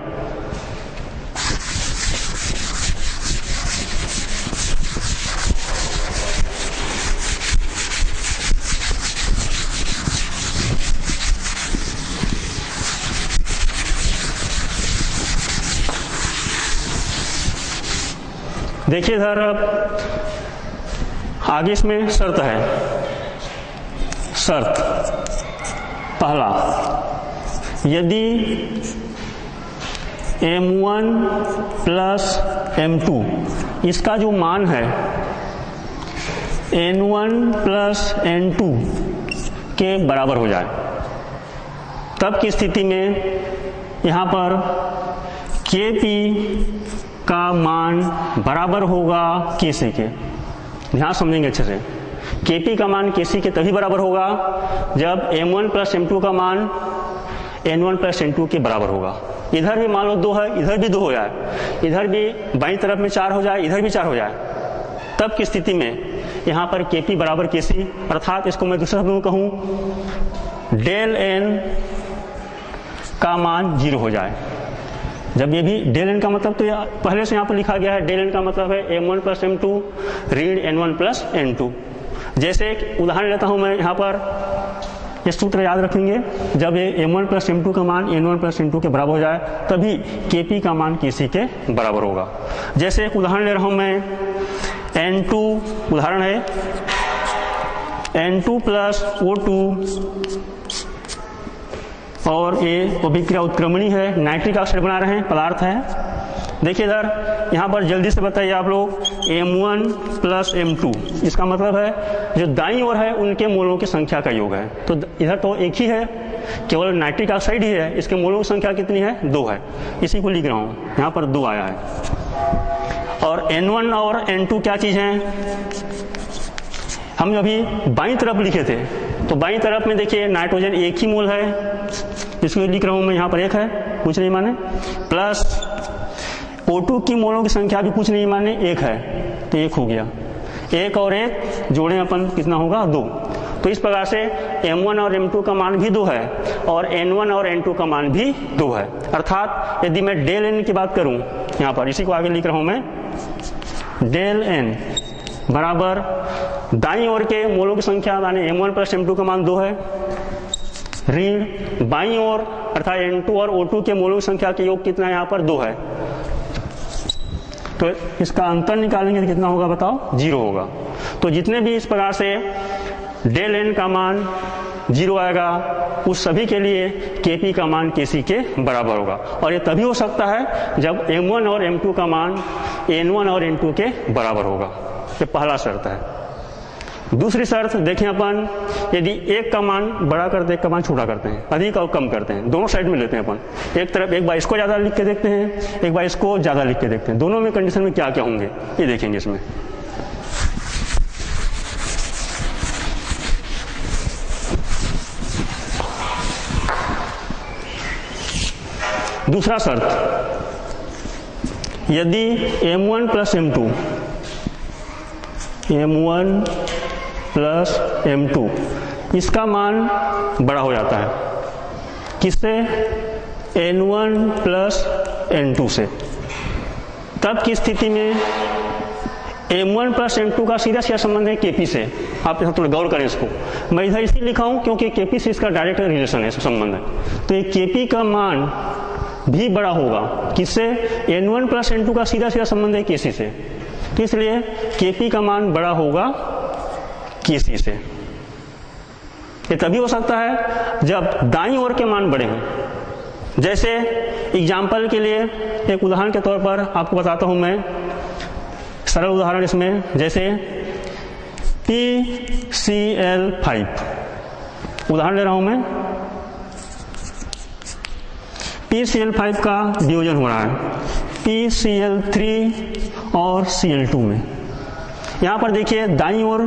Speaker 1: देखिए इधर अब आगे इसमें शर्त है। शर्त पहला, यदि m1 प्लस m2 इसका जो मान है n1 प्लस n2 के बराबर हो जाए, तब की स्थिति में यहाँ पर Kp का मान बराबर होगा Kc के। ध्यान समझेंगे अच्छे से। Kp का मान Kc के तभी बराबर होगा जब m1 प्लस m2 का मान n1 प्लस n2 के बराबर होगा। इधर भी मान लो 2 है, इधर भी 2 हो जाए, इधर भी बाईं तरफ में 4 हो जाए, इधर भी 4 हो जाए, तब की स्थिति में यहाँ पर Kp बराबर Kc, अर्थात इसको मैं दूसरे शब्दों में कहूँ डेल n का मान 0 हो जाए। जब ये भी डेल n का मतलब तो पहले से यहाँ पर लिखा गया है, डेल n का मतलब है m1 प्लस m2 ऋण n1 प्लस n2। जैसे एक उदाहरण लेता हूँ मैं यहाँ पर, ये सूत्र याद रखेंगे, जब ये m1 प्लस m2 का मान n1 प्लस n2 के बराबर हो जाए तभी Kp का मान Kc के बराबर होगा। जैसे एक उदाहरण ले रहा हूँ मैं, n2 उदाहरण है n2 प्लस O2 और ये अभिक्रिया उत्क्रमणी है, नाइट्रिक ऑक्साइड बना रहे हैं, पदार्थ है। देखिए इधर यहाँ पर जल्दी से बताइए आप लोग, m1 प्लस m2 इसका मतलब है जो दाईं ओर है उनके मोलों की संख्या का योग है। तो इधर तो एक ही है, केवल नाइट्रिक ऑक्साइड ही है, इसके मोलों की संख्या कितनी है? 2 है, इसी को लिख रहा हूँ, यहाँ पर 2 आया है। और n1 और n2 क्या चीज़ है? हम अभी बाईं तरफ लिखे थे, तो बाईं तरफ में देखिए नाइट्रोजन एक ही मोल है, इसको लिख रहा हूं मैं, यहाँ पर 1 है, कुछ नहीं माने, प्लस O2 की मोलों की संख्या भी कुछ नहीं माने, 1 है, तो 1 हो गया। 1 और 1 जोड़े अपन कितना होगा? 2। तो इस प्रकार से m1 और m2 का मान भी 2 है और n1 और n2 का मान भी 2 है। अर्थात यदि मैं डेल n की बात करूं, यहाँ पर इसी को आगे लिख रहा हूं मैं, डेल n बराबर दाईं ओर के मोलों की संख्या माने m1 प्लस m2 का मान 2 है, ऋण बाईं ओर अर्थात n2 और O2 के मोलों की संख्या के योग कितना है? यहाँ पर 2 है। तो इसका अंतर निकालेंगे तो कितना होगा बताओ? 0 होगा। तो जितने भी इस प्रकार से डेल n का मान 0 आएगा, उस सभी के लिए Kp का मान Kc के बराबर होगा। और ये तभी हो सकता है जब m1 और m2 का मान n1 और n2 के बराबर होगा। ये पहला शर्त है। दूसरी शर्त देखें अपन, यदि एक का मान बड़ा करते हैं, एक का मान छोटा करते हैं, अधिक और कम करते हैं, दोनों साइड में लेते हैं अपन, एक तरफ एक बार इसको ज़्यादा लिख के देखते हैं, एक बार इसको ज़्यादा लिख के देखते हैं, दोनों में कंडीशन में क्या क्या होंगे ये देखेंगे इसमें। दूसरा शर्त, यदि m1 plus m2 plus m2 इसका मान बड़ा हो जाता है, किससे? n1 प्लस n2 से, तब की स्थिति में m1 प्लस m2 का सीधा सीधा संबंध है Kp से। आप यहाँ थोड़ा गौर करें इसको, मैं इधर इसलिए लिखा हूँ क्योंकि Kp से इसका डायरेक्ट रिलेशन है, संबंध है। तो ये Kp का मान भी बड़ा होगा, किससे? n1 प्लस n2 का सीधा सीधा संबंध है Kc से, तो इसलिए Kp का मान बड़ा होगा Kc से। ये तभी हो सकता है जब दाईं ओर के मान बड़े हों। जैसे एग्जाम्पल के लिए एक उदाहरण के तौर पर आपको बताता हूं मैं, सरल उदाहरण इसमें, जैसे PCl5 उदाहरण ले रहा हूं मैं, PCl5 का वियोजन हो रहा है PCl3 और Cl2 में। यहाँ पर देखिए दाईं ओर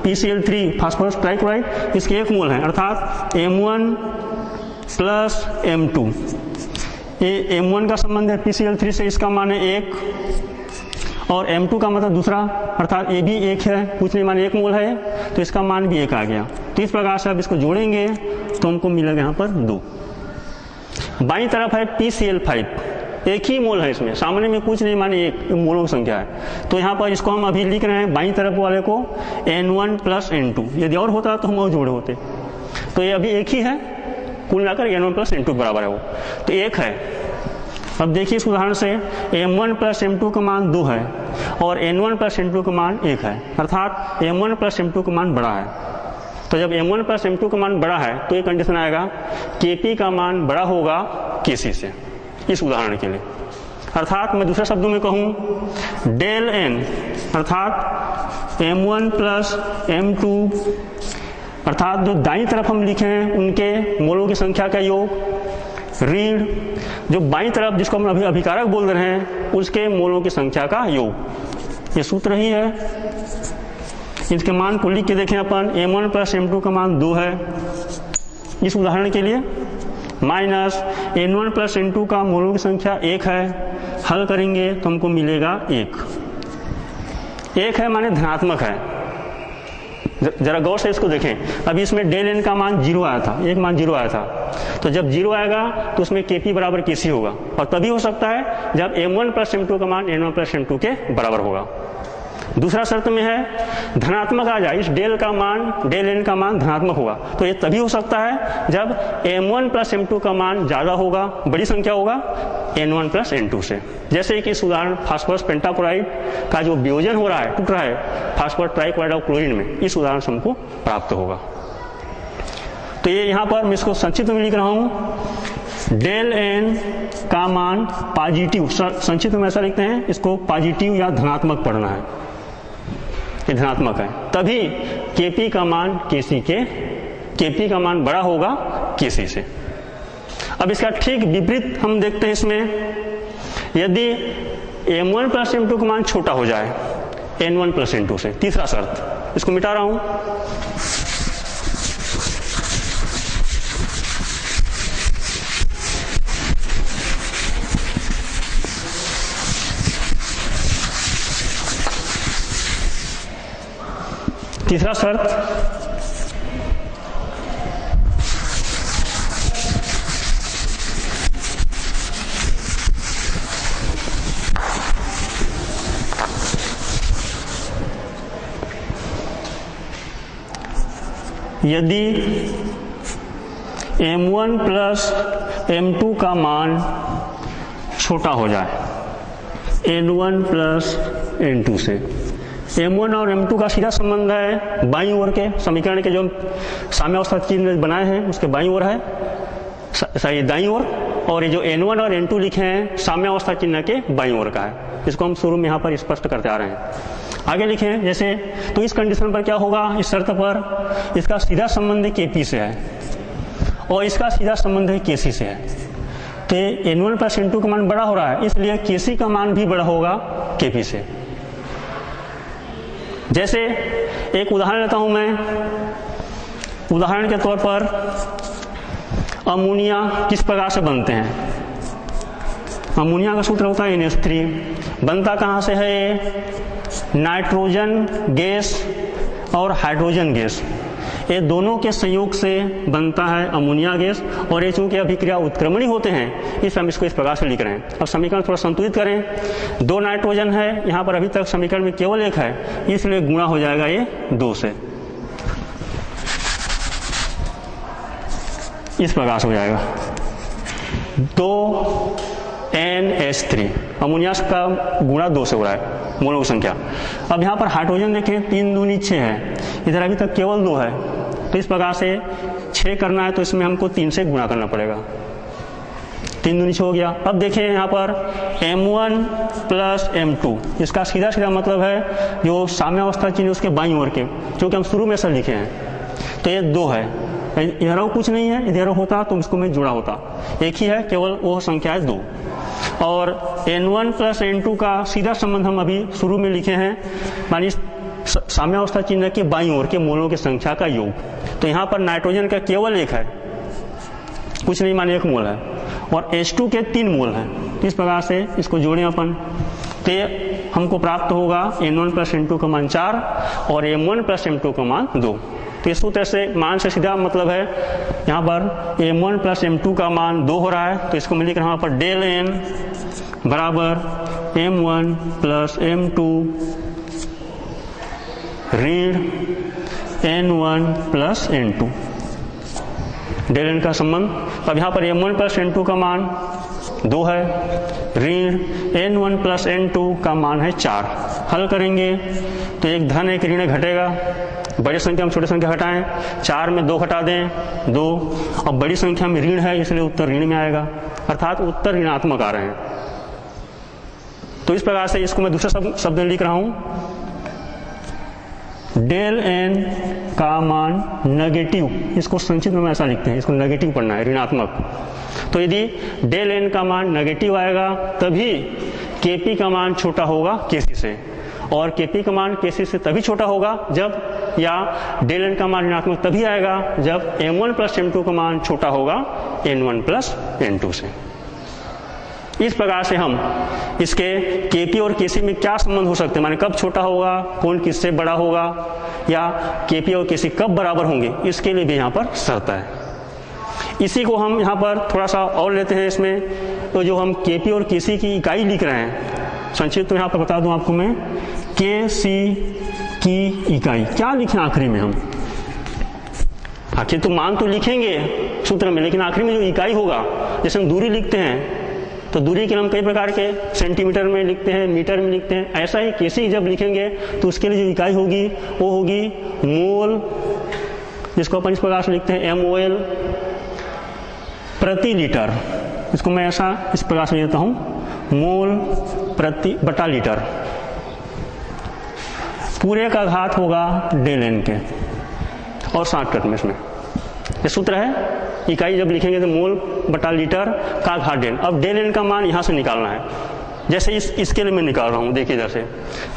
Speaker 1: PCl3 फास्फोरस ट्राइक्लोराइड, इसके 1 मोल है, अर्थात m1 प्लस m2। ये m1 का संबंध है PCl3 से, इसका मान है 1, और M2 का मतलब दूसरा, अर्थात ये भी 1 है, कुछ नहीं माने 1 मोल है, तो इसका मान भी 1 आ गया। तो इस प्रकार से अब इसको जोड़ेंगे तो हमको मिलेगा यहाँ पर 2। बाईं तरफ है PCl5, 1 ही मोल है, इसमें सामने में कुछ नहीं माने 1 मोलों की संख्या है। तो यहाँ पर इसको हम अभी लिख रहे हैं बाईं तरफ वाले को N1 + N2, यदि और होता तो हम और जोड़े होते। तो ये अभी 1 ही है, कुल मिलाकर N1 + N2 बराबर है वो, तो 1 है। अब देखिए इस उदाहरण से M1 + M2 का मान 2 है और N1 + N2 का मान 1 है, अर्थात M1 + M2 का मान बड़ा है। तो जब M1 + M2 का मान बड़ा है तो ये कंडीशन आएगा Kp का मान बड़ा होगा Kc से, इस उदाहरण के लिए। अर्थात मैं दूसरे शब्दों में कहूँ डेल N अर्थात M1 + M2, अर्थात जो दाईं तरफ हम लिखे हैं उनके मोलों की संख्या का योग, ऋण जो बाईं तरफ जिसको हम अभी अभिकारक बोल रहे हैं उसके मोलों की संख्या का योग। ये सूत्र ही है। इसके मान को लिख के देखें अपन, M1 + M2 का मान 2 है इस उदाहरण के लिए, माइनस N1 + N2 का मोलों की संख्या 1 है। हल करेंगे तो हमको मिलेगा 1 है माने धनात्मक है। जरा गौर से इसको देखें। अभी इसमें डेल N का मान 0 आया था, 1 मान 0 आया था, तो जब 0 आएगा तो उसमें Kp बराबर Kc होगा, और तभी हो सकता है जब M1 + M2 का मान N1 + N2 के बराबर होगा। दूसरा शर्त में है धनात्मक आ जाए, इस डेल N का मान धनात्मक होगा, तो ये तभी हो सकता है जब M1 + M2 का मान ज्यादा होगा, बड़ी संख्या होगा N1 + N2 से। जैसे कि इस उदाहरण फास्फोरस पेंटाक्लोराइड का जो वियोजन हो रहा है, टूट रहा है फास्फोरस ट्राइक्लोराइड ऑफ क्लोरीन में, इस उदाहरण से हमको प्राप्त होगा। तो ये यहाँ पर मैं इसको संक्षिप्त में लिख रहा हूँ, डेल N का मान पॉजिटिव, संक्षिप्त में ऐसा लिखते हैं, इसको पॉजिटिव या धनात्मक पढ़ना है, ये धनात्मक है, तभी Kp का मान Kp का मान बड़ा होगा Kc से। अब इसका ठीक विपरीत हम देखते हैं इसमें, यदि M1 + M2 का मान छोटा हो जाए N1 + N2 से, तीसरा शर्त, इसको मिटा रहा हूं। तीसरा शर्त, यदि M1 + M2 का मान छोटा हो जाए N1 + N2 से, M1 और M2 का सीधा संबंध है बाईं ओर के समीकरण के, जो साम्यावस्था चिन्ह बनाए हैं उसके बाईं ओर है, सही दाईं ओर, और ये जो N1 और N2 लिखे हैं साम्यावस्था चिन्ह के बाईं ओर का है। इसको हम शुरू में यहाँ पर स्पष्ट करते आ रहे हैं। आगे लिखें जैसे, तो इस कंडीशन पर क्या होगा, इस शर्त पर इसका सीधा संबंध Kp से है और इसका सीधा संबंध Kc से है, तो N1 + N2 का मान बड़ा हो रहा है, इसलिए Kc का मान भी बड़ा होगा Kp से। जैसे एक उदाहरण लेता हूं मैं, उदाहरण के तौर पर अमोनिया किस प्रकार से बनते हैं। अमोनिया का सूत्र होता है NH3, बनता कहाँ से है ये, नाइट्रोजन गैस और हाइड्रोजन गैस, ये दोनों के संयोग से बनता है अमोनिया गैस। और ये चूंकि अभिक्रिया उत्क्रमणी होते हैं इसलिए हम इसको इस प्रकार से लिख रहे हैं। अब समीकरण थोड़ा संतुलित करें, 2 नाइट्रोजन है, यहाँ पर अभी तक समीकरण में केवल 1 है, इसलिए गुणा हो जाएगा ये 2 से, इस प्रकार से हो जाएगा 2NH3, अमोनिया का गुणा 2 से हो रहा है मोलों की संख्या। अब यहाँ पर हाइड्रोजन देखें 3 दूनी 6 है, इधर अभी तक केवल 2 है, तो इस प्रकार से 6 करना है तो इसमें हमको 3 से गुणा करना पड़ेगा, 3 दूनी 6 हो गया। अब देखें यहाँ पर M1 + M2, इसका सीधा सीधा मतलब है जो साम्यावस्था चिन्ह उसके बाईं ओर के, क्योंकि हम शुरू में सब लिखे हैं, तो ये 2 है, इधर कुछ नहीं है, इधर होता तो इसको मैं जुड़ा होता, एक ही है, केवल वो संख्या है 2। और N1 + N2 का सीधा संबंध हम अभी शुरू में लिखे हैं, मानी साम्यावस्था चिन्ह के बाईं ओर के मोलों की संख्या का योग। तो यहाँ पर नाइट्रोजन का केवल 1 है, कुछ नहीं माने 1 मोल है, और H2 के 3 मोल हैं। इस प्रकार से इसको जोड़ें अपन, तो ये हमको प्राप्त होगा n1 प्लस n2 का मान 4 और m1 प्लस m2 का मान 2। तो इस सूत्र से मान से सीधा मतलब है यहाँ पर m1 प्लस m2 का मान 2 हो रहा है, तो इसको मैं लिख रहा हूँ पर डेल n बराबर m1 प्लस m2 ऋण n1 plus n2, del n का संबंध। अब यहाँ पर m1 प्लस n2 का मान 2 है, ऋण n1 प्लस n2 का मान है 4। हल करेंगे तो एक धन एक ऋण घटेगा, बड़ी संख्या में छोटी संख्या घटाएं, 4 में 2 घटा दें 2, और बड़ी संख्या में ऋण है इसलिए उत्तर ऋण में आएगा, अर्थात उत्तर ऋणात्मक आ रहे हैं। तो इस प्रकार से इसको मैं दूसरे शब्द में लिख रहा हूं, डेल n का मान नेगेटिव, इसको संक्षिप्त में ऐसा लिखते हैं, इसको नेगेटिव पढ़ना है, ऋणात्मक। तो यदि डेल n का मान नेगेटिव आएगा तभी kp का मान छोटा होगा kc से, और kp का मान kc से तभी छोटा होगा जब, या डेल n का मान ऋणात्मक तभी आएगा जब m1 प्लस m2 का मान छोटा होगा n1 प्लस n2 से। इस प्रकार से हम इसके kp और kc में क्या संबंध हो सकते हैं, माने कब छोटा होगा, कौन किससे बड़ा होगा, या kp और kc कब बराबर होंगे, इसके लिए भी यहाँ पर शर्त है। इसी को हम यहाँ पर थोड़ा सा और लेते हैं इसमें, तो जो हम kp और kc की इकाई लिख रहे हैं, संक्षिप्त तो यहाँ पर बता दूं आपको मैं, kc की इकाई क्या लिखें आखिरी में हम, आखिर तो मान तो लिखेंगे सूत्र में, लेकिन आखिरी में जो इकाई होगा, जैसे हम दूरी लिखते हैं तो दूरी के हम कई प्रकार के सेंटीमीटर में लिखते हैं, मीटर में लिखते हैं, ऐसा ही kc जब लिखेंगे तो उसके लिए जो इकाई होगी वो होगी मोल, जिसको अपन इस प्रकार से लिखते हैं mol प्रति लीटर। इसको मैं ऐसा इस प्रकार से लेता हूं, मोल प्रति बटा लीटर, पूरे का घात होगा डेल n के, और शॉर्टकट में इसमें ये सूत्र है, इकाई जब लिखेंगे तो मोल बटा लीटर का घात डेल। अब डेल n का मान यहां से निकालना है, जैसे इसके लिए मैं निकाल रहा हूं, देखिए इधर से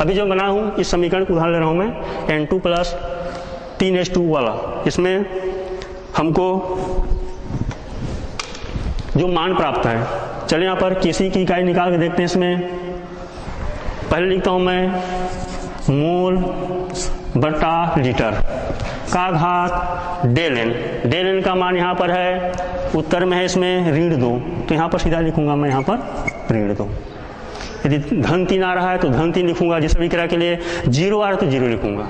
Speaker 1: अभी जो बना हूं इस समीकरण को उधार ले रहा हूं मैं, n2 प्लस 3h2 वाला, इसमें हमको जो मान प्राप्त है, चलिए यहाँ पर kc की इकाई निकाल के देखते हैं। इसमें पहले लिखता हूं मैं मोल बटा लीटर का घात डेल n, डेल n का मान यहाँ पर है, उत्तर में है इसमें ऋण 2, तो यहाँ पर सीधा लिखूंगा मैं यहाँ पर ऋण 2। यदि धन 3 आ रहा है तो धन 3 लिखूंगा, जिस अभिक्रिया के लिए 0 आ रहा है तो 0 लिखूंगा,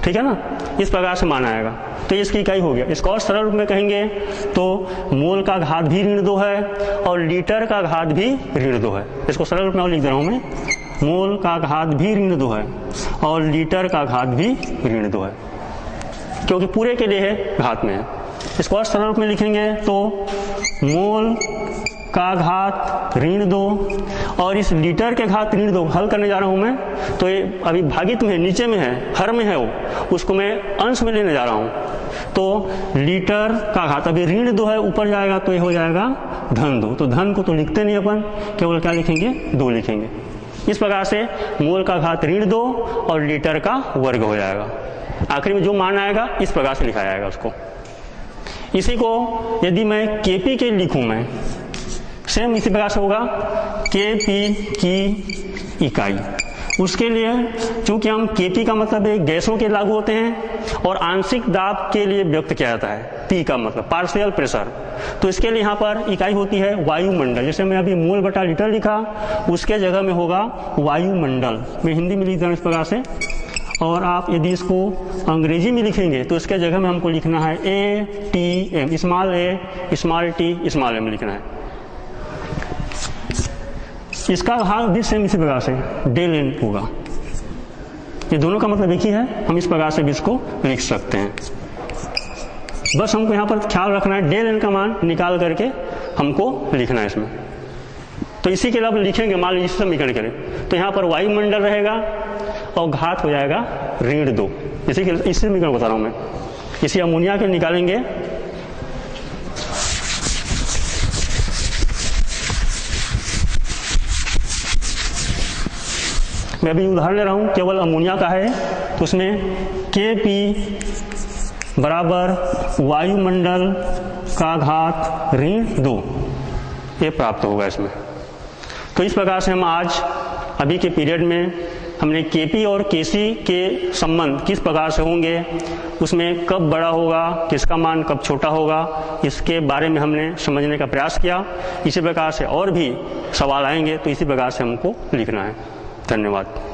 Speaker 1: ठीक है ना, इस प्रकार से मान आएगा। तो इसकी इकाई हो गया। इसको और सरल रूप में कहेंगे तो मोल का घात भी ऋण 2 है और लीटर का घात भी ऋण 2 है। इसको सरल रूप में और लिख दे रहा हूं मैं, मोल का घात भी ऋण 2 है और लीटर का घात भी ऋण 2 है, क्योंकि पूरे के लिए है, घात में है। इसको और सरल रूप में लिखेंगे तो मोल का घात ऋण 2 और इस लीटर के घात ऋण 2, हल करने जा रहा हूं मैं, तो ये अभी भागित में है, नीचे में है, हर में है वो, उसको मैं अंश में लेने जा रहा हूं। तो लीटर का घात अभी ऋण 2 है, ऊपर जाएगा तो ये हो जाएगा धन 2, तो धन को तो लिखते नहीं अपन, केवल क्या लिखेंगे 2 लिखेंगे। इस प्रकार से मोल का घात ऋण 2 और लीटर का वर्ग हो जाएगा। आखिर में जो मान आएगा इस प्रकार से लिखा जाएगा उसको। इसी को यदि मैं kp के लिखूं, मैं सेम इसी प्रकार से होगा, kp की इकाई, उसके लिए चूंकि हम kp का मतलब है गैसों के लागू होते हैं और आंशिक दाब के लिए व्यक्त किया जाता है, p का मतलब पार्शियल प्रेशर, तो इसके लिए यहाँ पर इकाई होती है वायुमंडल। जैसे मैं अभी मोल बटा लीटर लिखा, उसके जगह में होगा वायुमंडल, मैं हिंदी में लिख रहा हूँ इस प्रकार से, और आप यदि इसको अंग्रेजी में लिखेंगे तो इसके जगह में हमको लिखना है ATM, small a small t small m लिखना है। इसका भाग भी सेम इसी प्रकार से डेल n होगा, ये दोनों का मतलब एक ही है, हम इस प्रकार से भी इसको लिख सकते हैं। बस हमको यहाँ पर ख्याल रखना है, डेल n का मान निकाल करके हमको लिखना है इसमें। तो इसी के लिए लिखेंगे, मान लीजिए इस समीकरण के लिए, तो यहाँ पर वायुमंडल रहेगा और घात हो जाएगा ऋण 2, इसी समीकरण बता रहा हूं मैं। इसी अमोनिया के निकालेंगे, मैं अभी उदाहरण ले रहा हूं, केवल अमोनिया का है, तो उसमें kp बराबर वायुमंडल का घात ऋण 2 ये प्राप्त होगा इसमें। तो इस प्रकार से हम आज अभी के पीरियड में हमने Kp और Kc के संबंध किस प्रकार से होंगे, उसमें कब बड़ा होगा, किसका मान कब छोटा होगा, इसके बारे में हमने समझने का प्रयास किया। इसी प्रकार से और भी सवाल आएंगे तो इसी प्रकार से हमको लिखना है। धन्यवाद।